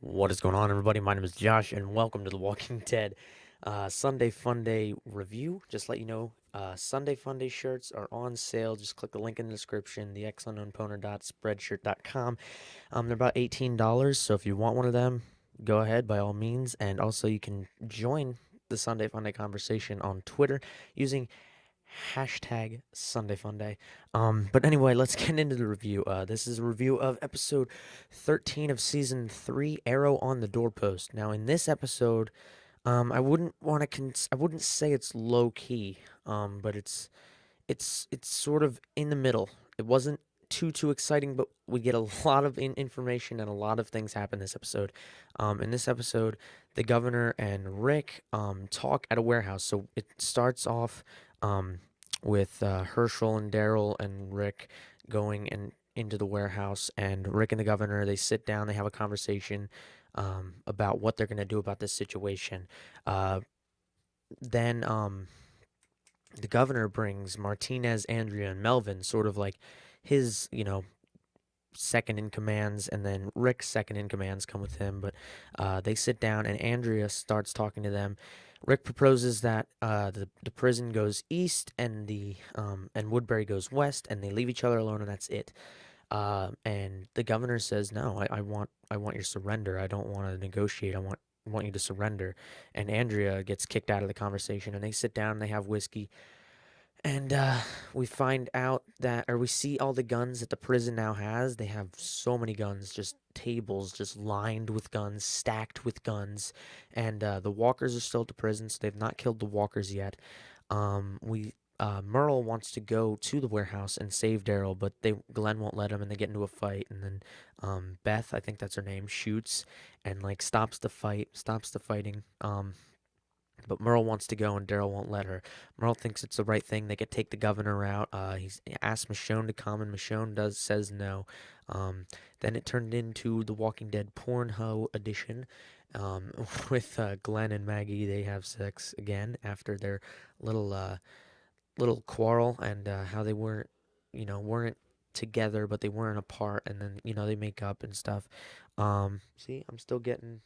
What is going on, everybody? My name is Josh, and welcome to The Walking Dead Sunday Funday review. Just let you know, Sunday Funday shirts are on sale. Just click the link in the description, the xunknownpwner.spreadshirt.com. They're about $18, so if you want one of them, go ahead by all means. And also, you can join the Sunday Funday conversation on Twitter using hashtag Sunday Funday. But anyway, let's get into the review. This is a review of episode 13 of season 3, Arrow on the Doorpost. Now, in this episode, I wouldn't want to I wouldn't say it's low key, but it's sort of in the middle. It wasn't too exciting, but we get a lot of information and a lot of things happen this episode. In this episode, the governor and Rick talk at a warehouse. So it starts off with Herschel and Daryl and Rick going into the warehouse, and Rick and the governor, they sit down, they have a conversation about what they're going to do about this situation. Then the governor brings Martinez, Andrea, and Melvin, sort of like his, second in commands, and then Rick's second in commands come with him. But they sit down, and Andrea starts talking to them. Rick proposes that the prison goes east, and the and Woodbury goes west, and they leave each other alone, and that's it. And the governor says, "No, I want your surrender. I don't want to negotiate. I want you to surrender." And Andrea gets kicked out of the conversation, and they sit down, and they have whiskey, and we find out that, or we see all the guns that the prison now has. They have so many guns, just tables just lined with guns, stacked with guns. And the walkers are still at the prison, so they've not killed the walkers yet. We Merle wants to go to the warehouse and save Daryl, but Glenn won't let him, and they get into a fight. And then Beth, I think that's her name, shoots and like stops the fight, stops the fighting. But Merle wants to go, and Daryl won't let her. Merle thinks it's the right thing. They could take the governor out. He's asked Michonne to come, and Michonne says no. Then it turned into the Walking Dead Pornho edition, with Glenn and Maggie. They have sex again after their little little quarrel, and how they weren't together, but they weren't apart, and then they make up and stuff. See, I'm still getting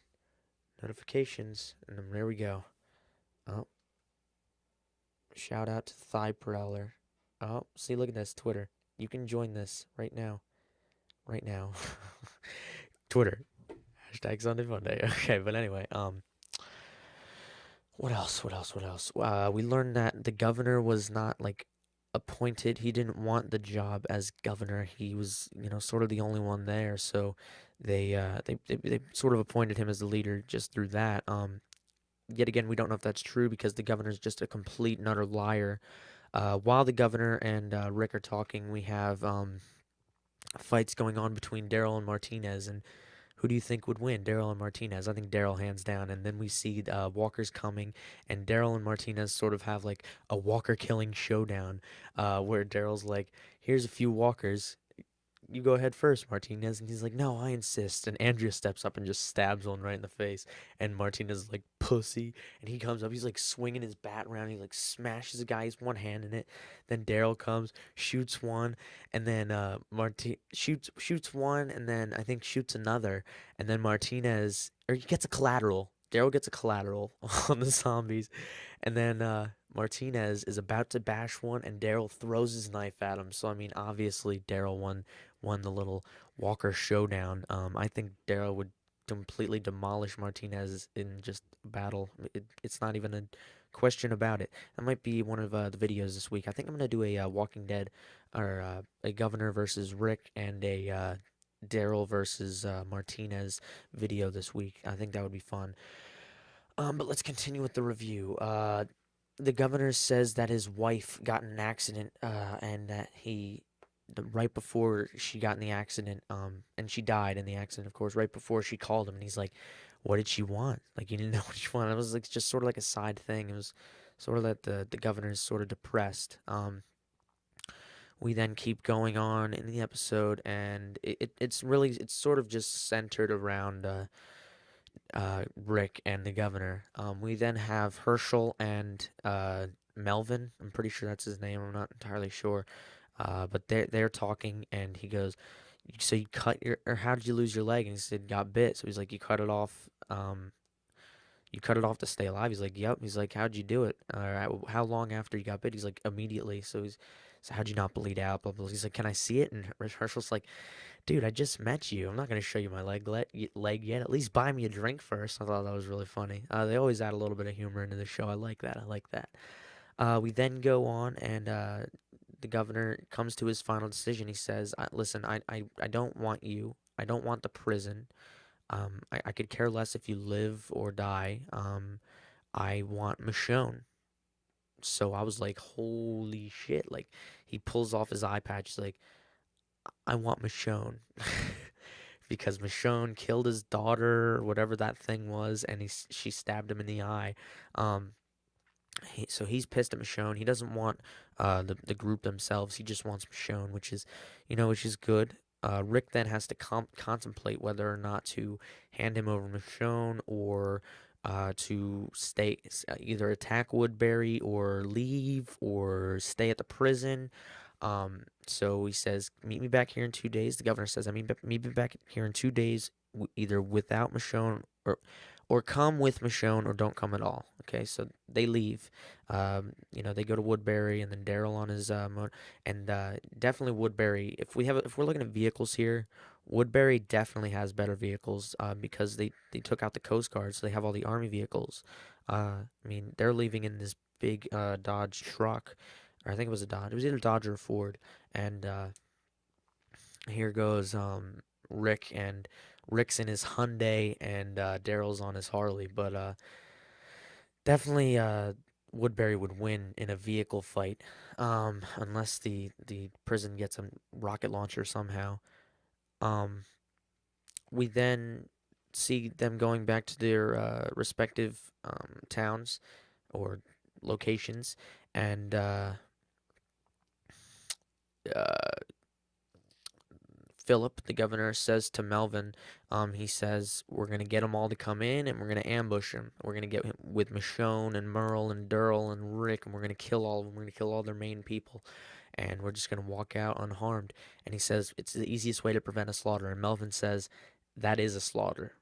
notifications, and then there we go. Oh, shout out to Thigh Prowler. Oh, see, look at this, Twitter. You can join this right now. Right now. Twitter. Hashtag Sunday Funday. Okay, but anyway, what else? What else? What else? We learned that the governor was not like appointed. He didn't want the job as governor. He was, sort of the only one there. So they sort of appointed him as the leader just through that. Yet again, we don't know if that's true because the governor's just a complete and utter liar. While the governor and Rick are talking, we have fights going on between Daryl and Martinez. And who do you think would win, Daryl and Martinez? I think Daryl hands down. And then we see walkers coming, and Daryl and Martinez sort of have like a walker killing showdown, where Daryl's like, "Here's a few walkers. You go ahead first, Martinez." And he's like, "No, I insist." And Andrea steps up and just stabs one right in the face. And Martinez is like, "Pussy." And he comes up, he's like swinging his bat around. He like smashes a guy, he's one hand in it. Then Daryl comes, shoots one, and then shoots one, and then I think shoots another. And then Martinez, or he gets a collateral. Daryl gets a collateral on the zombies. And then Martinez is about to bash one, and Daryl throws his knife at him. So I mean, obviously Daryl won the little Walker showdown. I think Daryl would completely demolish Martinez in just battle. It's not even a question about it. That might be one of the videos this week. I think I'm gonna do a Walking Dead, or a Governor versus Rick, and a Daryl versus Martinez video this week. I think that would be fun. But let's continue with the review. The governor says that his wife got in an accident, and that right before she got in the accident, and she died in the accident, of course, right before she called him, and he's like, "What did she want? Like, you didn't know what she wanted." It was like just sort of like a side thing. It was sort of that the governor's sort of depressed. We then keep going on in the episode, and it's sort of just centered around Rick and the governor. We then have Herschel and Melvin. I'm pretty sure that's his name. I'm not entirely sure. But they're talking, and he goes, So you cut your, or how did you lose your leg? And he said, got bit. So he's like, you cut it off. You cut it off to stay alive. He's like, yep. He's like, how'd you do it? All right. How long after you got bit? He's like, immediately. So how'd you not bleed out? Blah, blah, blah. He's like, can I see it? And Herschel's like, dude, I just met you. I'm not gonna show you my leg yet. At least buy me a drink first. I thought that was really funny. They always add a little bit of humor into the show. I like that. I like that. We then go on, and the governor comes to his final decision. He says, "Listen, I don't want you. I don't want the prison. I could care less if you live or die. I want Michonne." So I was like, "Holy shit!" Like he pulls off his eye patch. He's like, "I want Michonne." Because Michonne killed his daughter, or whatever that thing was, and she stabbed him in the eye. Um, so he's pissed at Michonne. He doesn't want the group themselves. He just wants Michonne, which is good. Rick then has to contemplate whether or not to hand him over Michonne, or to stay, either attack Woodbury or leave or stay at the prison. So he says, "Meet me back here in 2 days." The governor says, meet me back here in 2 days, either without Michonne, or come with Michonne, or don't come at all." Okay, so they leave. They go to Woodbury, and then Daryl on his motor, and definitely Woodbury. If we're looking at vehicles here, Woodbury definitely has better vehicles, because they took out the Coast Guard, so they have all the Army vehicles. I mean, they're leaving in this big Dodge truck, or I think it was a Dodge. It was either Dodge or Ford, and here goes Rick, and Rick's in his Hyundai, and Daryl's on his Harley. But definitely Woodbury would win in a vehicle fight, unless the prison gets a rocket launcher somehow. Um, we then see them going back to their respective towns or locations, and uh, Philip, the governor, says to Melvin, he says, we're going to get them all to come in, and we're going to ambush them. We're going to get him with Michonne and Merle and Durrell and Rick, and we're going to kill all of them. We're going to kill all their main people, and we're just going to walk out unharmed. And he says, it's the easiest way to prevent a slaughter. And Melvin says, that is a slaughter.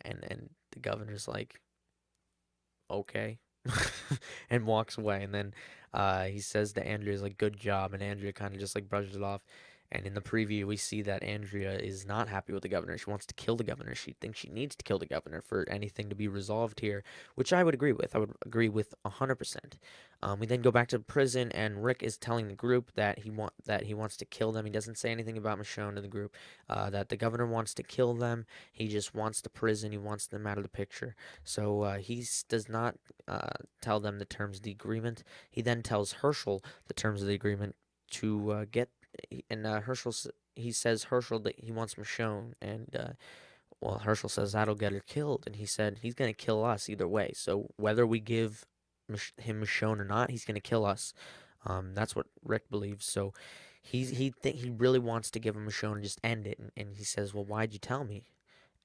And the governor's like, okay. And walks away. And then he says to Andrea, like, good job. And Andrea kind of just like brushes it off. And in the preview, we see that Andrea is not happy with the governor. She wants to kill the governor. She thinks she needs to kill the governor for anything to be resolved here, which I would agree with. I would agree with 100%. We then go back to prison, and Rick is telling the group that he wants to kill them. He doesn't say anything about Michonne to the group. That the governor wants to kill them. He just wants the prison. He wants them out of the picture. So he does not tell them the terms of the agreement. He then tells Herschel the terms of the agreement to get, and he says Herschel that he wants Michonne, and well, Herschel says that'll get her killed, and he said he's gonna kill us either way. So whether we give him Michonne or not, he's gonna kill us. That's what Rick believes. So he really wants to give him Michonne and just end it. And he says, well, why'd you tell me?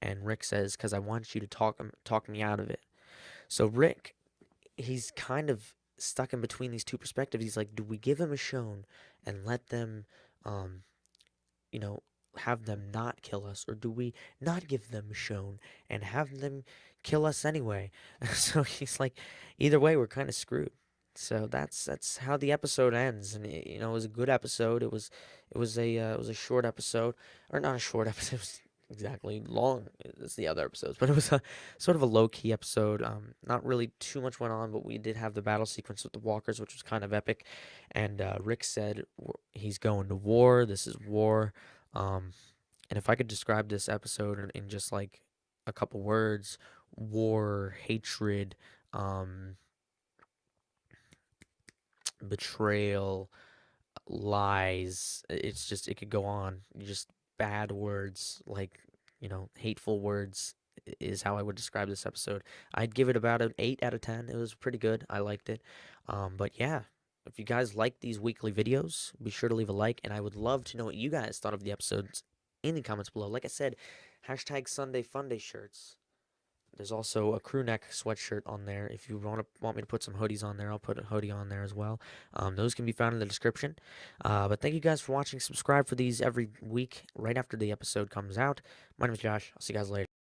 And Rick says, because I want you to talk me out of it. So Rick, he's kind of stuck in between these two perspectives. He's like, do we give him Michonne and let them, um, you know, have them not kill us, or do we not give them Michonne and have them kill us anyway? So he's like, either way, we're kind of screwed. So that's how the episode ends, and it was a good episode. It was a short episode, or not a short episode. It was exactly long as the other episodes, but it was a sort of a low key episode. Not really too much went on, but we did have the battle sequence with the walkers, which was kind of epic. And Rick said he's going to war. This is war. Um, and if I could describe this episode in just like a couple words: war, hatred, um, betrayal, lies. It could go on. Just bad words, like, hateful words is how I would describe this episode. I'd give it about an 8 out of 10. It was pretty good. I liked it. But yeah, if you guys like these weekly videos, be sure to leave a like, and I would love to know what you guys thought of the episodes in the comments below. Like I said, hashtag SUNDAYFUNDAY shirts. There's also a crew neck sweatshirt on there. If you want me to put some hoodies on there, I'll put a hoodie on there as well. Those can be found in the description. But thank you guys for watching. Subscribe for these every week right after the episode comes out. My name is Josh. I'll see you guys later.